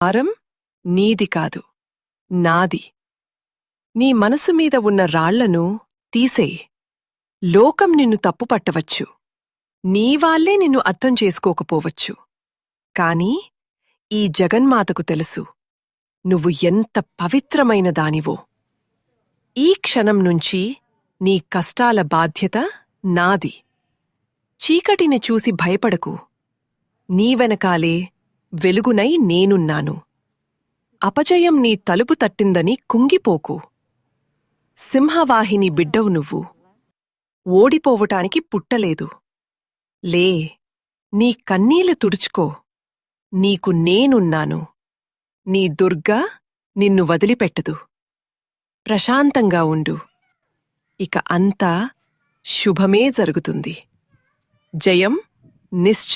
భారం నీది కాదు, నాది. నీ మనసు మీద ఉన్న రాళ్లను తీసేయ్. లోకం నిన్ను తప్పుపట్టవచ్చు, నీవాళ్లే నిన్ను అర్థం చేసుకోకపోవచ్చు. కాని ఈ జగన్మాతకు తెలుసు నువ్వు ఎంత పవిత్రమైన దానివో. ఈ క్షణం నుంచి నీ కష్టాల బాధ్యత నాది. చీకటిని చూసి భయపడకు, నీ వెనకాలే వెలుగునై నేనున్నాను. అపజయం నీ తలుపు తట్టిందని కుంగిపోకు. సింహవాహిని బిడ్డవు నువ్వు, ఓడిపోవటానికి పుట్టలేదు. లే, నీ కన్నీళ్లు తుడుచుకో, నీకు నేనున్నాను. నీ దుర్గా నిన్ను వదిలిపెట్టదు. ప్రశాంతంగా ఉండు, ఇక అంతా శుభమే జరుగుతుంది. జయం నిశ్చ